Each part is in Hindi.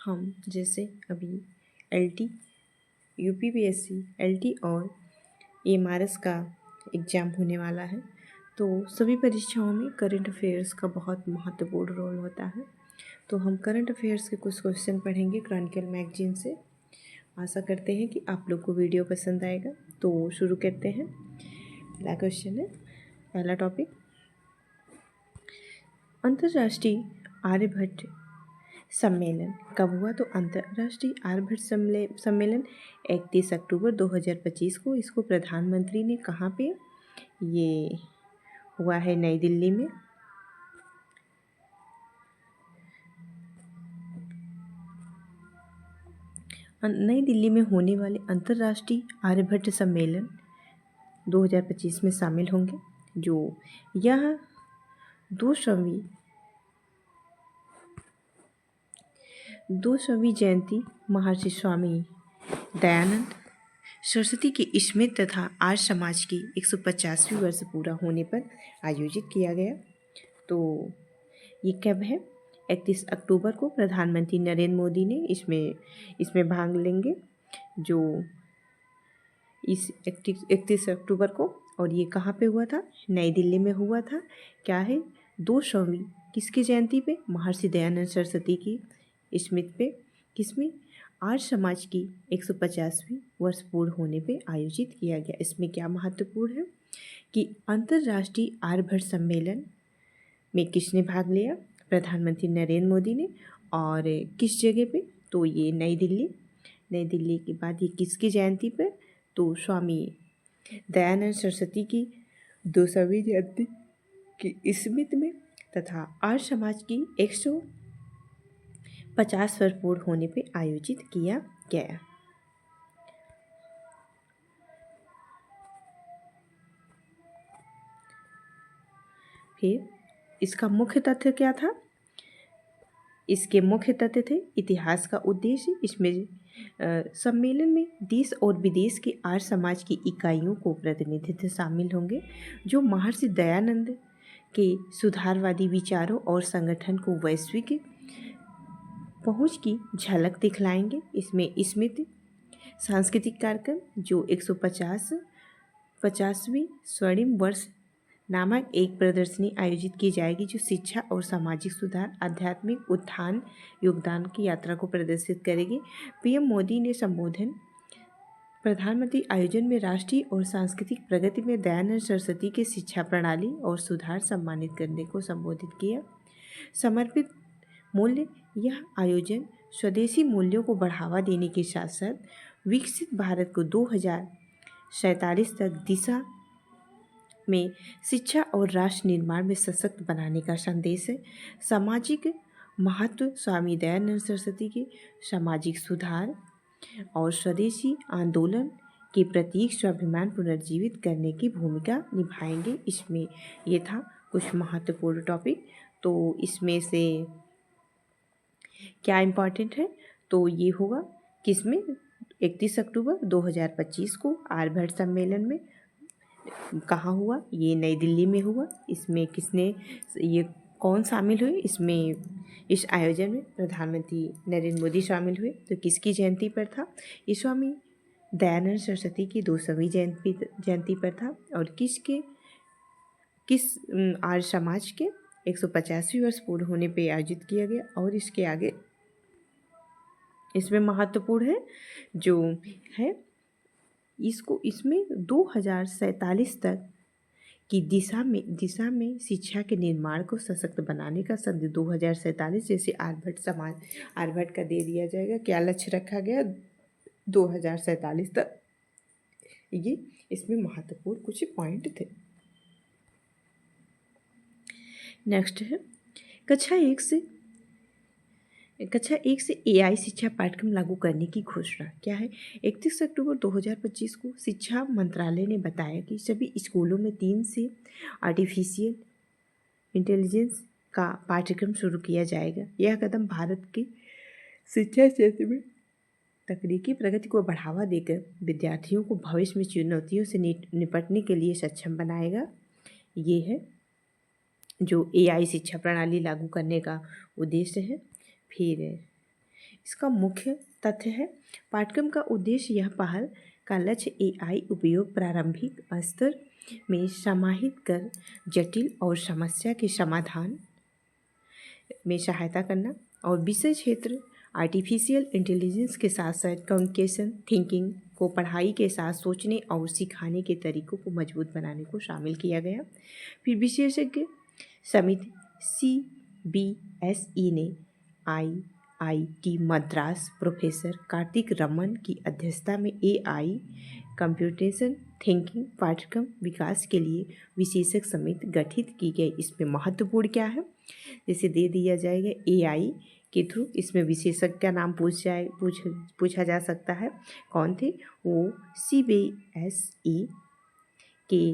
हम जैसे अभी LT, UPPSC, LT और AMRS का एग्ज़ाम होने वाला है, तो सभी परीक्षाओं में करंट अफेयर्स का बहुत महत्वपूर्ण रोल होता है। तो हम करंट अफेयर्स के कुछ क्वेश्चन पढ़ेंगे क्रॉनिकल मैगजीन से। आशा करते हैं कि आप लोग को वीडियो पसंद आएगा। तो शुरू करते हैं। पहला क्वेश्चन है, पहला टॉपिक, अंतर्राष्ट्रीय आर्यभट्ट सम्मेलन कब हुआ? तो अंतर्राष्ट्रीय आर्यभट्ट सम्मेलन 31 अक्टूबर 2025 को, इसको प्रधानमंत्री ने कहाँ पे, ये हुआ है नई दिल्ली में। नई दिल्ली में होने वाले अंतर्राष्ट्रीय आर्यभट्ट सम्मेलन 2025 में शामिल होंगे, जो यह 200वीं जयंती महर्षि स्वामी दयानंद सरस्वती की स्मृति तथा आर्य समाज की 150वीं वर्ष पूरा होने पर आयोजित किया गया। तो ये कब है? 31 अक्टूबर को प्रधानमंत्री नरेंद्र मोदी ने इसमें भाग लेंगे, जो इस 31 अक्टूबर को। और ये कहाँ पे हुआ था? नई दिल्ली में हुआ था। क्या है? 200वीं किसकी जयंती पे? महर्षि दयानंद सरस्वती की स्मृति पे। किसमें? आर्य समाज की 150वीं वर्ष पूर्ण होने पे आयोजित किया गया। इसमें क्या महत्वपूर्ण है कि अंतर्राष्ट्रीय आर्यभट्ट सम्मेलन में किसने भाग लिया? प्रधानमंत्री नरेंद्र मोदी ने। और किस जगह पे? तो ये नई दिल्ली के बाद ये किसकी जयंती पर? तो स्वामी दयानंद सरस्वती की 200वीं जयंती की स्मृति में तथा आर्य समाज की 150 वर्ष पूर्ण होने पे आयोजित किया गया। फिर इसका मुख्य तथ्य क्या था? इसके मुख्य तथ्य थे इतिहास का उद्देश्य। इसमें सम्मेलन में देश और विदेश के आर्य समाज की इकाइयों को प्रतिनिधित्व शामिल होंगे, जो महर्षि दयानंद के सुधारवादी विचारों और संगठन को वैश्विक पहुंच की झलक दिखलाएंगे। इसमें स्मृति सांस्कृतिक कार्यक्रम, जो 150वीं स्वर्णिम वर्ष नामक एक प्रदर्शनी आयोजित की जाएगी, जो शिक्षा और सामाजिक सुधार, आध्यात्मिक उत्थान, योगदान की यात्रा को प्रदर्शित करेगी। पीएम मोदी ने संबोधन प्रधानमंत्री आयोजन में राष्ट्रीय और सांस्कृतिक प्रगति में दयानंद सरस्वती के शिक्षा प्रणाली और सुधार सम्मानित करने को संबोधित किया। समर्पित मूल्य, यह आयोजन स्वदेशी मूल्यों को बढ़ावा देने के साथ साथ विकसित भारत को 2047 तक दिशा में शिक्षा और राष्ट्र निर्माण में सशक्त बनाने का संदेश है। सामाजिक महत्व, स्वामी दयानंद सरस्वती के सामाजिक सुधार और स्वदेशी आंदोलन के प्रतीक स्वाभिमान पुनर्जीवित करने की भूमिका निभाएंगे। इसमें ये था कुछ महत्वपूर्ण टॉपिक। तो इसमें से क्या इम्पॉर्टेंट है? तो ये होगा किसमें? 31 अक्टूबर 2025 को आर्यभट्ट सम्मेलन में कहाँ हुआ? ये नई दिल्ली में हुआ। इसमें किसने, ये कौन शामिल हुए इसमें? इस आयोजन में प्रधानमंत्री नरेंद्र मोदी शामिल हुए। तो किसकी जयंती पर था? ये स्वामी दयानंद सरस्वती की 200वीं जयंती पर था। और किस आर्य समाज के 150वीं वर्ष पूर्ण होने पे आयोजित किया गया। और इसके आगे इसमें महत्वपूर्ण है जो है, इसमें 2047 तक की दिशा में शिक्षा के निर्माण को सशक्त बनाने का संदेश 2047 जैसे आर्यभट्ट का दे दिया जाएगा। क्या लक्ष्य रखा गया? 2047 तक। ये इसमें महत्वपूर्ण कुछ पॉइंट थे। नेक्स्ट है कक्षा एक से AI शिक्षा पाठ्यक्रम लागू करने की घोषणा। क्या है? 31 अक्टूबर 2025 को शिक्षा मंत्रालय ने बताया कि सभी स्कूलों में 3 से आर्टिफिशियल इंटेलिजेंस का पाठ्यक्रम शुरू किया जाएगा। यह कदम भारत के शिक्षा क्षेत्र में तकनीकी प्रगति को बढ़ावा देकर विद्यार्थियों को भविष्य में चुनौतियों से निपटने के लिए सक्षम बनाएगा। ये है जो AI शिक्षा प्रणाली लागू करने का उद्देश्य है। फिर इसका मुख्य तथ्य है। पाठ्यक्रम का उद्देश्य यह पहल का लक्ष्य एआई उपयोग प्रारंभिक स्तर में समाहित कर जटिल और समस्या के समाधान में सहायता करना और विषय क्षेत्र आर्टिफिशियल इंटेलिजेंस के साथ साथ कम्युनिकेशन थिंकिंग को पढ़ाई के साथ सोचने और सिखाने के तरीकों को मजबूत बनाने को शामिल किया गया। फिर विशेषज्ञ समिति CBSE ने IIT मद्रास प्रोफेसर कार्तिक रमन की अध्यक्षता में AI कंप्यूटेशन थिंकिंग पाठ्यक्रम विकास के लिए विशेषज्ञ समिति गठित की गई। इसमें महत्वपूर्ण क्या है, जैसे दे दिया जाएगा AI के थ्रू इसमें विशेषज्ञ का नाम पूछा जा सकता है। कौन थे वो? CBSE के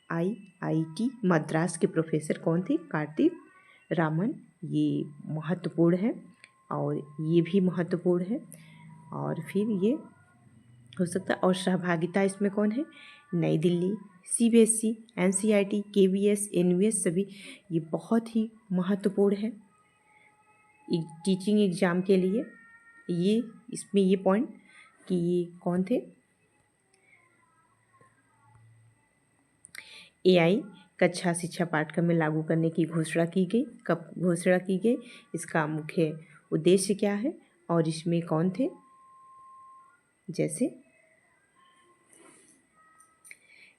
IIT मद्रास के प्रोफेसर कौन थे? कार्तिक रामन। ये महत्वपूर्ण है और ये भी महत्वपूर्ण है। और फिर ये हो सकता है। और सहभागिता इसमें कौन है? नई Delhi, CBSE, NCERT, KVS, NVS सभी ये बहुत ही महत्वपूर्ण है टीचिंग एग्ज़ाम के लिए। ये इसमें ये पॉइंट कि ये कौन थे? AI कक्षा शिक्षा पाठ्यक्रम में लागू करने की घोषणा की गई। कब घोषणा की गई? इसका मुख्य उद्देश्य क्या है और इसमें कौन थे? जैसे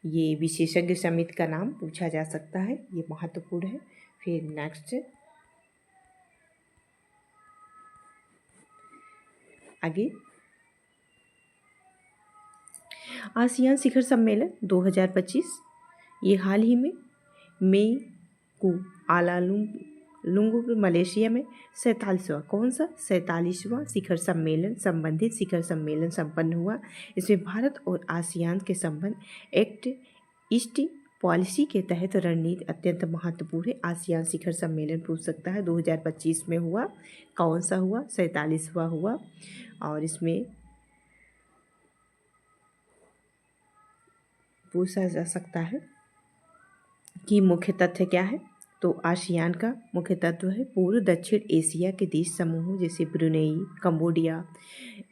ये विशेषज्ञ समिति का नाम पूछा जा सकता है, ये महत्वपूर्ण है। फिर नेक्स्ट आगे आसियान शिखर सम्मेलन 2025 ये हाल ही में मई कुआलालंपुर मलेशिया में 47वां कौन सा 47वां शिखर सम्मेलन संबंधित शिखर सम्मेलन संपन्न हुआ। इसमें भारत और आसियान के संबंध एक्ट ईस्ट पॉलिसी के तहत रणनीति अत्यंत महत्वपूर्ण है। आसियान शिखर सम्मेलन पूछ सकता है 2025 में हुआ। कौन सा हुआ? 47वां हुआ। और इसमें पूछा जा सकता है कि मुख्य तथ्य क्या है। तो आसियान का मुख्य तत्व है पूर्व दक्षिण एशिया के देश समूह जैसे Brunei, Cambodia,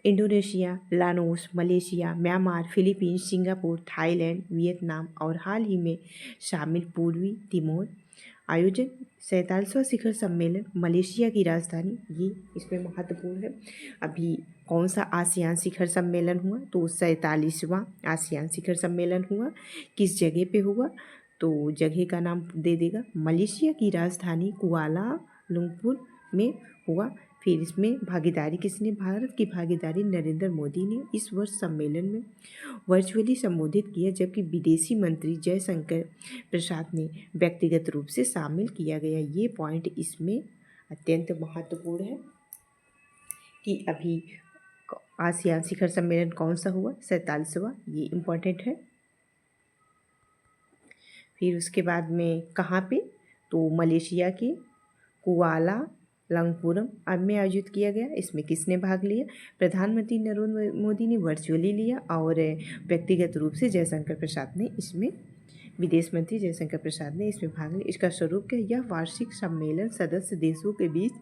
Indonesia, Laos, Malaysia, Myanmar, Philippines, Singapore, Thailand, Vietnam और हाल ही में शामिल पूर्वी तिमोर। आयोजन 47वां शिखर सम्मेलन मलेशिया की राजधानी, ये इसमें महत्वपूर्ण है। अभी कौन सा आसियान शिखर सम्मेलन हुआ? तो 47वां आसियान शिखर सम्मेलन हुआ। किस जगह पे हुआ? तो जगह का नाम दे देगा मलेशिया की राजधानी कुआलालंपुर में हुआ। फिर इसमें भागीदारी किसने? भारत की भागीदारी नरेंद्र मोदी ने इस वर्ष सम्मेलन में वर्चुअली संबोधित किया, जबकि विदेशी मंत्री जयशंकर प्रसाद ने व्यक्तिगत रूप से शामिल किया गया। ये पॉइंट इसमें अत्यंत महत्वपूर्ण है कि अभी आसियान शिखर सम्मेलन कौन सा हुआ? 47वां, ये इम्पोर्टेंट है। फिर उसके बाद में कहाँ पे? तो मलेशिया के कुआलालंपुरम में आयोजित किया गया। इसमें किसने भाग लिया? प्रधानमंत्री नरेंद्र मोदी ने वर्चुअली लिया और व्यक्तिगत रूप से जयशंकर प्रसाद ने इसमें विदेश मंत्री जयशंकर प्रसाद ने इसमें भाग लिया। इसका स्वरूप क्या? यह वार्षिक सम्मेलन सदस्य देशों के बीच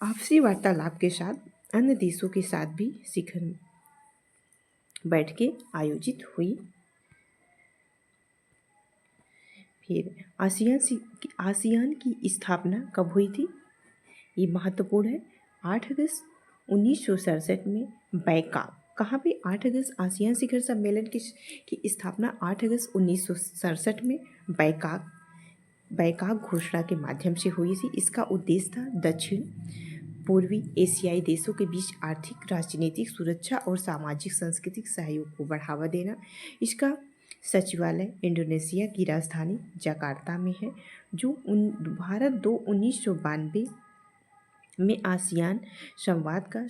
आपसी वार्तालाप के साथ अन्य देशों के साथ भी शिखर बैठकें आयोजित हुई। फिर आसियान की स्थापना कब हुई थी? ये महत्वपूर्ण है। 8 अगस्त 1967 में बैंकॉक। कहाँ पे? 8 अगस्त आसियान शिखर सम्मेलन की स्थापना 8 अगस्त 1967 में बैंकॉक घोषणा के माध्यम से हुई थी। इसका उद्देश्य था दक्षिण पूर्वी एशियाई देशों के बीच आर्थिक, राजनीतिक, सुरक्षा और सामाजिक सांस्कृतिक सहयोग को बढ़ावा देना। इसका सचिवालय इंडोनेशिया की राजधानी जकार्ता में है, जो भारत 1992 में आसियान संवाद का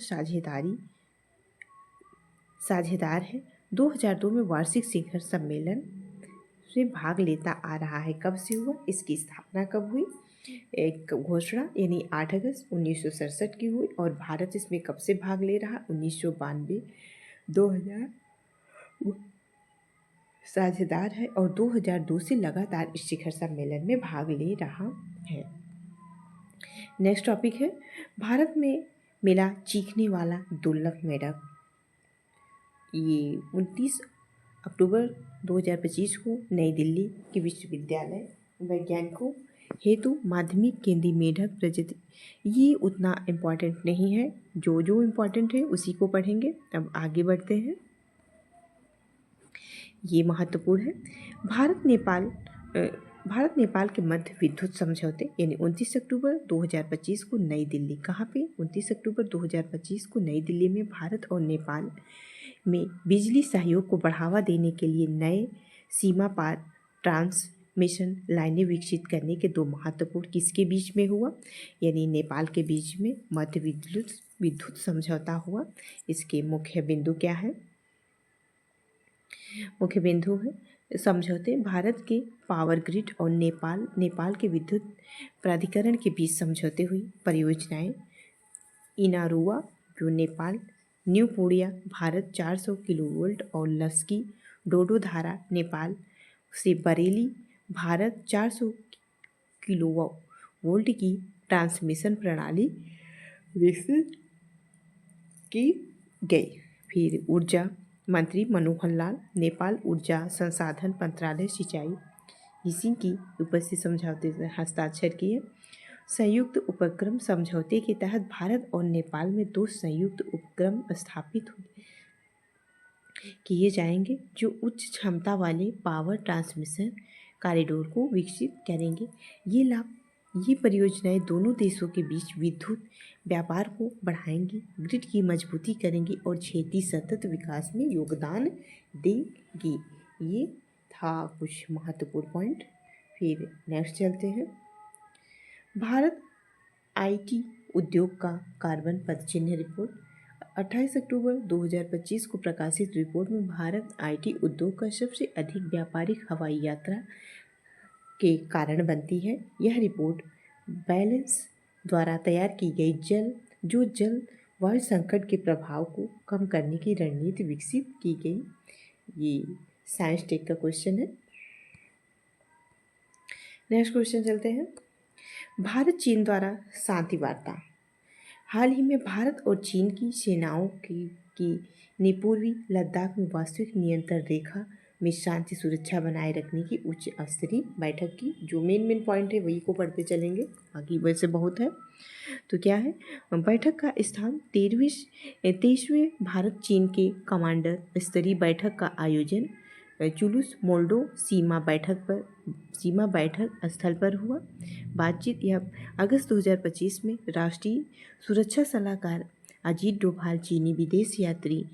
साझेदार है। 2002 में वार्षिक शिखर सम्मेलन में भाग लेता आ रहा है। कब से हुआ? इसकी स्थापना कब हुई? एक घोषणा यानी 8 अगस्त 1967 की हुई और भारत इसमें कब से भाग ले रहा? 1992, 2000 साझेदार है और 2002 से लगातार इस शिखर सम्मेलन में भाग ले रहा है। नेक्स्ट टॉपिक है भारत में मिला चीखने वाला दुर्लभ मेढक। ये 29 अक्टूबर 2025 को नई दिल्ली के विश्वविद्यालय वैज्ञानिकों हेतु माध्यमिक केंद्रीय मेढक प्रजाति। ये उतना इम्पॉर्टेंट नहीं है, जो इम्पॉर्टेंट है उसी को पढ़ेंगे। अब आगे बढ़ते हैं। ये महत्वपूर्ण है। भारत नेपाल के मध्य विद्युत समझौते यानी 29 अक्टूबर 2025 को नई दिल्ली, कहाँ पे 29 अक्टूबर 2025 को नई दिल्ली में भारत और नेपाल में बिजली सहयोग को बढ़ावा देने के लिए नए सीमा पार ट्रांसमिशन लाइनें विकसित करने के दो महत्वपूर्ण किसके बीच में हुआ, यानी नेपाल के बीच में मध्य विद्युत समझौता हुआ। इसके मुख्य बिंदु क्या है? मुख्य बिंदु है समझौते भारत के पावर ग्रिड और नेपाल के विद्युत प्राधिकरण के बीच समझौते हुई परियोजनाएं। इनारुआ जो नेपाल, न्यू पुड़िया भारत 400 किलोवोल्ट और लस्की डोडो धारा नेपाल से बरेली भारत 400 किलोवोल्ट की ट्रांसमिशन प्रणाली विकसित की गई। फिर ऊर्जा मंत्री मनोहर लाल, नेपाल ऊर्जा संसाधन मंत्रालय सिंचाई इसी की उपस्थित समझौते से हस्ताक्षर किए। संयुक्त उपक्रम समझौते के तहत भारत और नेपाल में दो संयुक्त उपक्रम स्थापित किए जाएंगे जो उच्च क्षमता वाले पावर ट्रांसमिशन कॉरिडोर को विकसित करेंगे। ये परियोजनाएं दोनों देशों के बीच विद्युत व्यापार को बढ़ाएंगी, ग्रिड की मजबूती करेंगी और क्षेत्रीय सतत विकास में योगदान देंगी। ये था कुछ महत्वपूर्ण पॉइंट। फिर नेक्स्ट चलते हैं। भारत आईटी उद्योग का कार्बन पदचिह्न रिपोर्ट। 28 अक्टूबर 2025 को प्रकाशित रिपोर्ट में भारत आईटी उद्योग का सबसे अधिक व्यापारिक हवाई यात्रा के कारण बनती है। यह रिपोर्ट बैलेंस द्वारा तैयार की गई जलवायु संकट के प्रभाव को कम करने की रणनीति विकसित की गई। ये साइंस टेक का क्वेश्चन है। नेक्स्ट क्वेश्चन चलते हैं। भारत चीन द्वारा शांति वार्ता। हाल ही में भारत और चीन की सेनाओं ने पूर्वी लद्दाख में वास्तविक नियंत्रण रेखा में शांति सुरक्षा बनाए रखने की उच्च स्तरीय बैठक की। जो मेन पॉइंट है वही को पढ़ते चलेंगे, बाकी वैसे बहुत है। तो क्या है? बैठक का स्थान 23वें भारत चीन के कमांडर स्तरीय बैठक का आयोजन चुलूस मोल्डो सीमा बैठक स्थल पर हुआ। बातचीत यह अगस्त 2025 में राष्ट्रीय सुरक्षा सलाहकार अजीत डोभाल, चीनी विदेश यात्री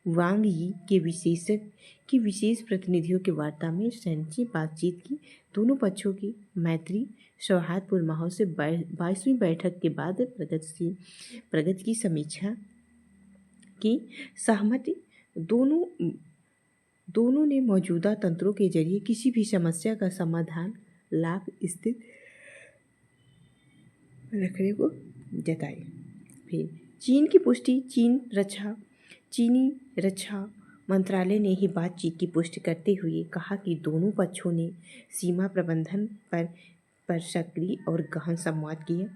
वांग यी के विशेष प्रतिनिधियों की वार्ता में सैन्य बातचीत की। दोनों पक्षों की मैत्री सौहार्दपूर्ण माहौल से 22वीं बैठक के बाद प्रगति की समीक्षा की सहमति। दोनों ने मौजूदा तंत्रों के जरिए किसी भी समस्या का समाधान लाभ स्थित रखने को जताई। फिर चीन की पुष्टि। चीनी रक्षा मंत्रालय ने ही बातचीत की पुष्टि करते हुए कहा कि दोनों पक्षों ने सीमा प्रबंधन पर सक्रिय और गहन संवाद किया।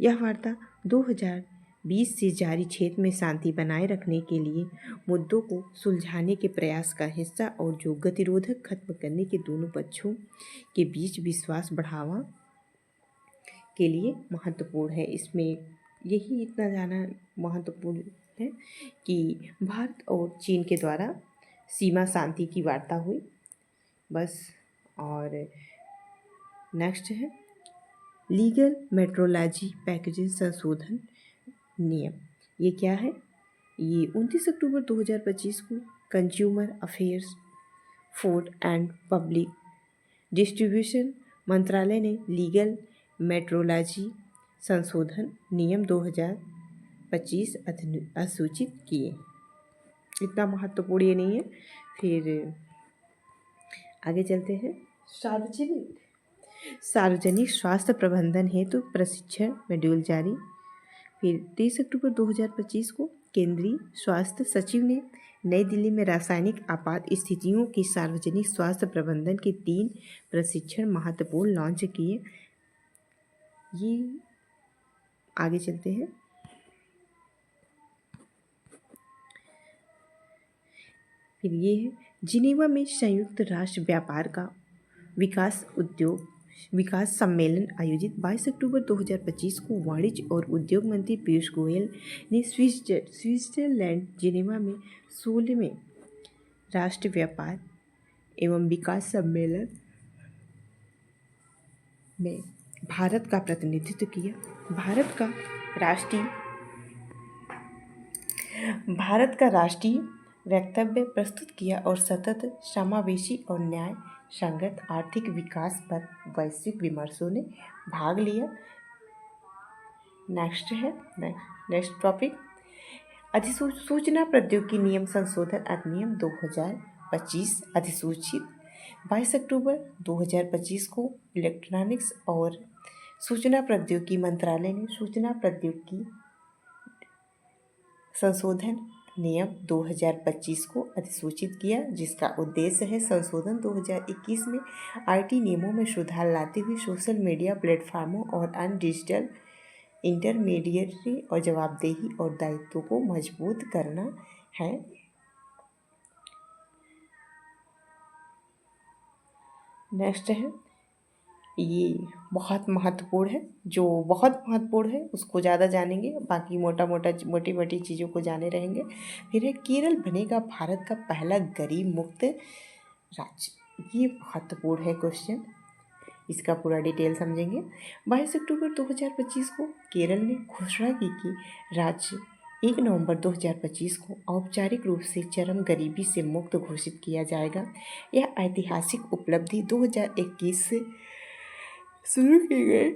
यह वार्ता 2020 से जारी क्षेत्र में शांति बनाए रखने के लिए मुद्दों को सुलझाने के प्रयास का हिस्सा और जो गतिरोधक खत्म करने के दोनों पक्षों के बीच विश्वास बढ़ावा के लिए महत्वपूर्ण है। इसमें यही इतना जाना महत्वपूर्ण है कि भारत और चीन के द्वारा सीमा शांति की वार्ता हुई बस। और नेक्स्ट है लीगल मेट्रोलॉजी पैकेजिंग संशोधन नियम। ये क्या है? ये 29 अक्टूबर 2025 को consumer affairs, food and public distribution मंत्रालय ने लीगल मेट्रोलॉजी संशोधन नियम 2025 अधिसूचित किए। इतना महत्वपूर्ण ये नहीं है। फिर आगे चलते हैं। सार्वजनिक स्वास्थ्य प्रबंधन हेतु प्रशिक्षण मॉड्यूल जारी। फिर 23 अक्टूबर 2025 को केंद्रीय स्वास्थ्य सचिव ने नई दिल्ली में रासायनिक आपात स्थितियों के सार्वजनिक स्वास्थ्य प्रबंधन के 3 प्रशिक्षण महत्वपूर्ण लॉन्च किए। ये आगे चलते हैं। फिर ये है, जिनेवा में संयुक्त राष्ट्र व्यापार का विकास सम्मेलन आयोजित। 22 अक्टूबर 2025 को वाणिज्य और उद्योग मंत्री पीयूष गोयल ने स्विट्जरलैंड जिनेवा में 16वें राष्ट्र व्यापार एवं विकास सम्मेलन में भारत का प्रतिनिधित्व किया। भारत का राष्ट्रीय वक्तव्य प्रस्तुत किया और सतत समावेशी और न्याय संगत आर्थिक विकास पर वैश्विक विमर्शों ने भाग लिया। नेक्स्ट टॉपिक, अधिसूचना प्रौद्योगिकी नियम संशोधन अधिनियम 2025 अधिसूचित 22 अक्टूबर 2025 को इलेक्ट्रॉनिक्स और सूचना प्रौद्योगिकी मंत्रालय ने सूचना प्रौद्योगिकी संशोधन नियम 2025 को अधिसूचित किया, जिसका उद्देश्य है संशोधन 2021 में आईटी नियमों में सुधार लाते हुए सोशल मीडिया प्लेटफॉर्मों और अन्य डिजिटल इंटरमीडिएटरी और जवाबदेही और दायित्वों को मजबूत करना है। नेक्स्ट है, ये बहुत महत्वपूर्ण है, जो बहुत महत्वपूर्ण है उसको ज़्यादा जानेंगे, बाकी मोटी मोटी चीज़ों को जाने रहेंगे। फिर है, केरल बनेगा भारत का पहला गरीब मुक्त राज्य। ये महत्वपूर्ण है क्वेश्चन, इसका पूरा डिटेल समझेंगे। 22 अक्टूबर 2025 को केरल ने घोषणा की कि राज्य 1 नवंबर 2025 को औपचारिक रूप से चरम गरीबी से मुक्त घोषित किया जाएगा। यह ऐतिहासिक उपलब्धि 2021 से शुरू की गई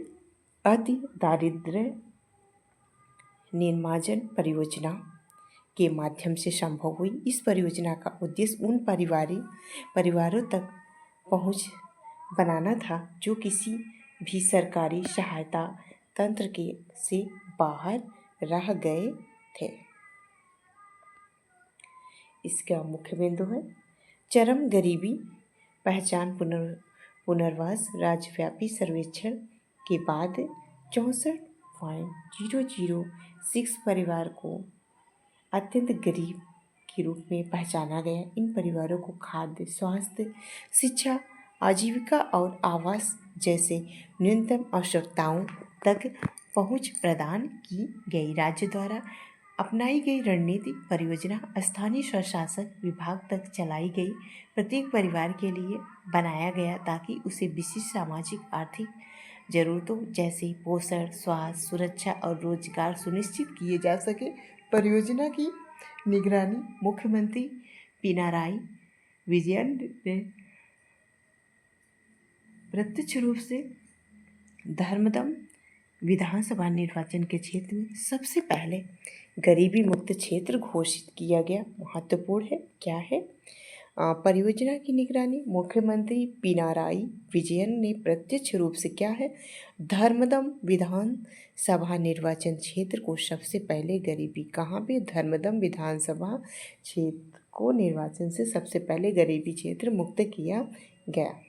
अति दारिद्र्य निर्मार्जन परियोजना के माध्यम से संभव हुई। इस परियोजना का उद्देश्य उन परिवारों तक पहुंच बनाना था जो किसी भी सरकारी सहायता तंत्र से बाहर रह गए थे। इसका मुख्य बिंदु है, चरम गरीबी पहचान पुनर्वास राज्यव्यापी सर्वेक्षण के बाद 64.006 परिवार को अत्यंत गरीब के रूप में पहचाना गया। इन परिवारों को खाद्य, स्वास्थ्य, शिक्षा, आजीविका और आवास जैसे न्यूनतम आवश्यकताओं तक पहुंच प्रदान की गई। राज्य द्वारा अपनाई गई रणनीति परियोजना स्थानीय स्वशासन विभाग तक चलाई गई, प्रत्येक परिवार के लिए बनाया गया ताकि उसे विशिष्ट सामाजिक आर्थिक जरूरतों जैसे पोषण, स्वास्थ्य, सुरक्षा और रोजगार सुनिश्चित किए जा सके। परियोजना की निगरानी मुख्यमंत्री पिनाराई विजयन ने प्रत्यक्ष रूप से धर्मदम विधानसभा निर्वाचन के क्षेत्र में सबसे पहले गरीबी मुक्त क्षेत्र घोषित किया गया। महत्वपूर्ण है, क्या है? परियोजना की निगरानी मुख्यमंत्री पिनाराई विजयन ने प्रत्यक्ष रूप से, क्या है? धर्मदम विधानसभा निर्वाचन क्षेत्र को सबसे पहले गरीबी, कहाँ पे? धर्मदम विधानसभा क्षेत्र को निर्वाचन से सबसे पहले गरीबी क्षेत्र मुक्त किया गया।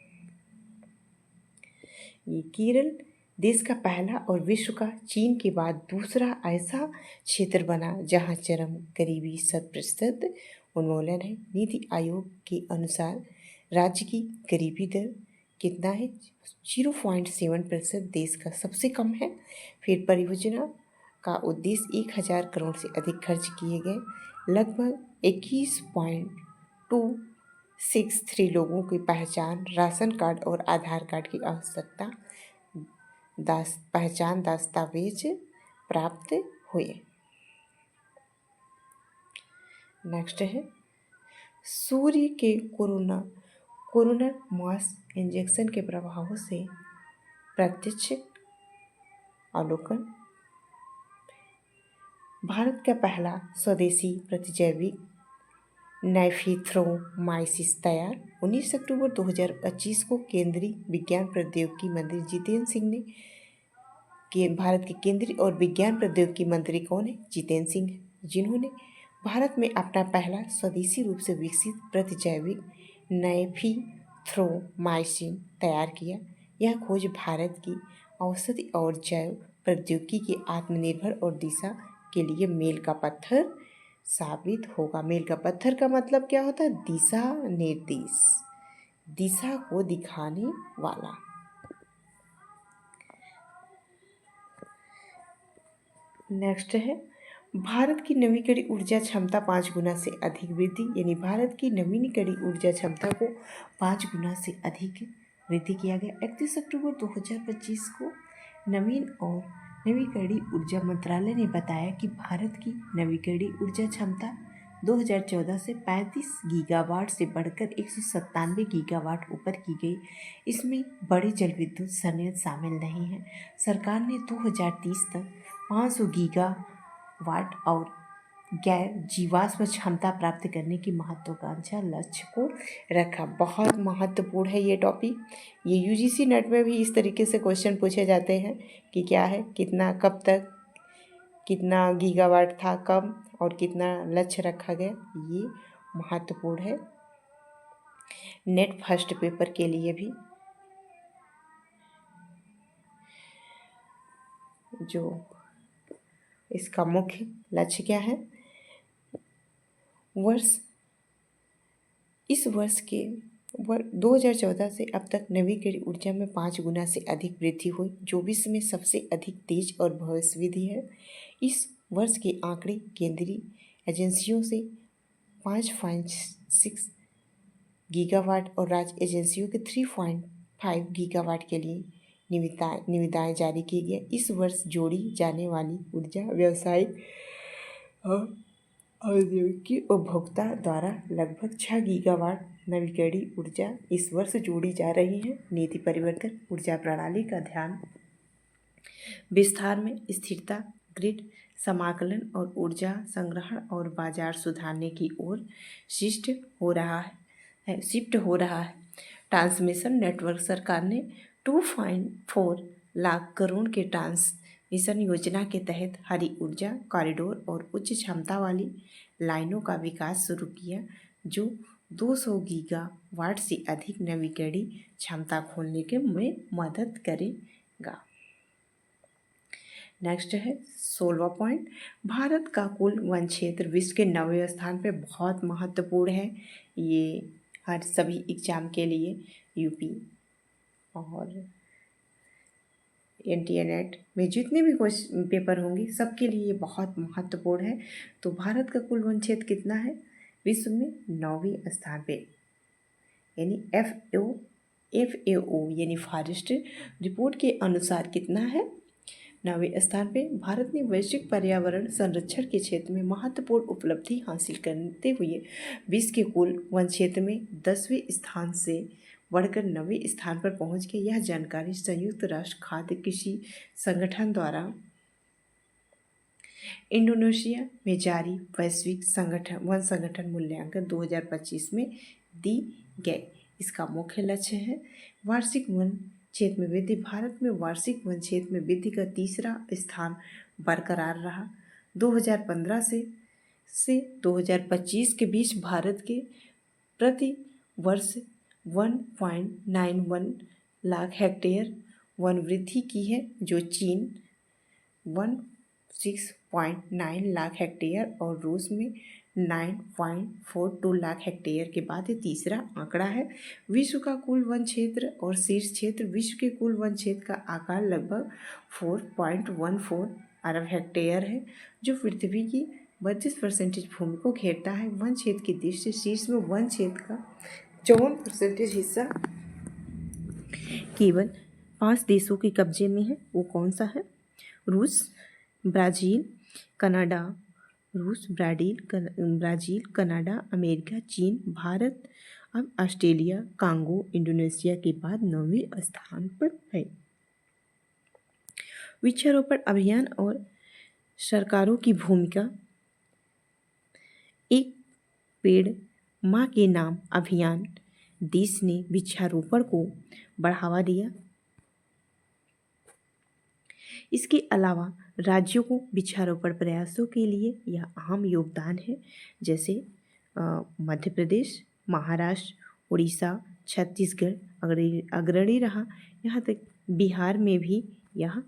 ये केरल देश का पहला और विश्व का चीन के बाद दूसरा ऐसा क्षेत्र बना जहां चरम गरीबी 100% उन्मूलन है। नीति आयोग के अनुसार राज्य की गरीबी दर कितना है? 0.7%, देश का सबसे कम है। फिर परियोजना का उद्देश्य 1000 करोड़ से अधिक खर्च किए गए, लगभग 21.263 लोगों की पहचान, राशन कार्ड और आधार कार्ड की आवश्यकता पहचान दस्तावेज प्राप्त हुए। नेक्स्ट है, सूर्य के कोरोनर मास इंजेक्शन के प्रभावों से प्रत्यक्ष अवलोकन। भारत का पहला स्वदेशी प्रतिजैविक नाइट्रोमाइसिस तैयार। 19 अक्टूबर 2025 को केंद्रीय विज्ञान प्रौद्योगिकी मंत्री जितेंद्र सिंह ने, भारत के केंद्रीय और विज्ञान प्रौद्योगिकी मंत्री कौन है? जितेंद्र सिंह, जिन्होंने भारत में अपना पहला स्वदेशी रूप से विकसित प्रतिजैविक नाइट्रोमाइसिन तैयार किया। यह खोज भारत की औषधि और जैव प्रौद्योगिकी के आत्मनिर्भर और दिशा के लिए मील का पत्थर साबित होगा। मील का पत्थर का मतलब क्या होता है? दिशा निर्देश, दिशा को दिखाने वाला। नेक्स्ट है भारत की नवीकरणीय ऊर्जा क्षमता 5 गुना से अधिक वृद्धि, यानी भारत की नवीकरणीय ऊर्जा क्षमता को 5 गुना से अधिक वृद्धि किया गया। 31 अक्टूबर 2025 को नवीन और नवीकरणीय ऊर्जा मंत्रालय ने बताया कि भारत की नवीकरणीय ऊर्जा क्षमता 2014 से 35 गीगावाट से बढ़कर 197 गीगावाट ऊपर की गई। इसमें बड़े जल विद्युत संयंत्र शामिल नहीं हैं। सरकार ने 2030 तक 500 गीगावाट और गैर जीवाश्म क्षमता प्राप्त करने की महत्वाकांक्षा लक्ष्य को रखा। बहुत महत्वपूर्ण है ये टॉपिक। ये यूजीसी नेट में भी इस तरीके से क्वेश्चन पूछे जाते हैं कि क्या है, कितना, कब तक, कितना गीगावाट था, कब, और कितना लक्ष्य रखा गया। ये महत्वपूर्ण है नेट फर्स्ट पेपर के लिए भी। जो इसका मुख्य लक्ष्य क्या है? इस वर्ष के 2014 से अब तक नवीकरणीय ऊर्जा में 5 गुना से अधिक वृद्धि हुई, जो विश्व में सबसे अधिक तेज और भविष्यवादी है। इस वर्ष के आंकड़े केंद्रीय एजेंसियों से 5.6 गीगावाट और राज्य एजेंसियों के 3.5 गीगावाट के लिए निविदाएं जारी की गई। इस वर्ष जोड़ी जाने वाली ऊर्जा व्यावसायिक और औद्योगिक उपभोक्ता द्वारा लगभग 6 गीगावाट नवीकरणीय ऊर्जा इस वर्ष जोड़ी जा रही है। नीति परिवर्तन, ऊर्जा प्रणाली का ध्यान विस्तार में स्थिरता, ग्रिड समाकलन और ऊर्जा संग्रहण और बाजार सुधारने की ओर शिफ्ट हो रहा है। ट्रांसमिशन नेटवर्क सरकार ने 2.4 लाख करोड़ के ट्रांसमिशन योजना के तहत हरी ऊर्जा कॉरिडोर और उच्च क्षमता वाली लाइनों का विकास शुरू किया, जो 200 गीगावाट से अधिक नवीकरणीय क्षमता खोलने के में मदद करेगा। नेक्स्ट है 16वां पॉइंट, भारत का कुल वन क्षेत्र विश्व के 9वें स्थान पे बहुत महत्वपूर्ण है। ये हर सभी एग्जाम के लिए यूपी और एनटीए नेट में जितने भी क्वेश्चन पेपर होंगे सबके लिए ये बहुत महत्वपूर्ण है। तो भारत का कुल वन क्षेत्र कितना है? विश्व में 9वें स्थान पे, यानी FAO यानी फॉरेस्ट रिपोर्ट के अनुसार कितना है? 9वें स्थान पे। भारत ने वैश्विक पर्यावरण संरक्षण के क्षेत्र में महत्वपूर्ण उपलब्धि हासिल करते हुए विश्व के कुल वन क्षेत्र में 10वें स्थान से बढ़कर 9वें स्थान पर पहुंच गई। यह जानकारी संयुक्त राष्ट्र खाद्य कृषि संगठन द्वारा इंडोनेशिया में जारी वैश्विक वन संगठन मूल्यांकन 2025 में दी गई। इसका मुख्य लक्ष्य है वार्षिक वन क्षेत्र में वृद्धि। भारत में वार्षिक वन क्षेत्र में वृद्धि का तीसरा स्थान बरकरार रहा। 2015 से 2025 के बीच भारत के प्रति वर्ष 1.91 लाख हेक्टेयर वन वृद्धि की है, जो चीन 16.9 लाख हेक्टेयर और रूस में 9.42 लाख हेक्टेयर के बाद ये तीसरा आंकड़ा है। विश्व का कुल वन क्षेत्र और शीर्ष क्षेत्र। विश्व के कुल वन क्षेत्र का आकार लगभग 4.14 अरब हेक्टेयर है, जो पृथ्वी की 32% भूमि को घेरता है। वन क्षेत्र की दृष्टि से शीर्ष में वन क्षेत्र का 54% हिस्सा केवल 5 देशों के कब्जे में है। वो कौन सा है? रूस, ब्राज़ील, कनाडा, अमेरिका, चीन, भारत, अब ऑस्ट्रेलिया, कांगो, इंडोनेशिया के बाद 9वें स्थान पर है। वृक्षारोपण अभियान और सरकारों की भूमिका। एक पेड़ माँ के नाम अभियान देश ने वृक्षारोपण को बढ़ावा दिया। इसके अलावा राज्यों को वृक्षारोपण प्रयासों के लिए यह अहम योगदान है, जैसे मध्य प्रदेश, महाराष्ट्र, उड़ीसा, छत्तीसगढ़ अग्रणी रहा। यहाँ तक बिहार में भी यह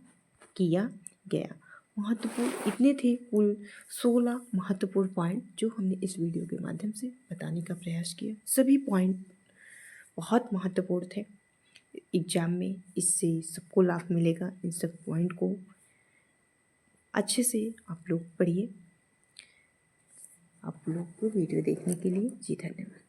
किया गया। महत्वपूर्ण इतने थे कुल 16 महत्वपूर्ण पॉइंट जो हमने इस वीडियो के माध्यम से बताने का प्रयास किया। सभी पॉइंट बहुत महत्वपूर्ण थे एग्जाम में, इससे सबको लाभ मिलेगा। इन सब पॉइंट को अच्छे से आप लोग पढ़िए। आप लोग को वीडियो देखने के लिए जी धन्यवाद।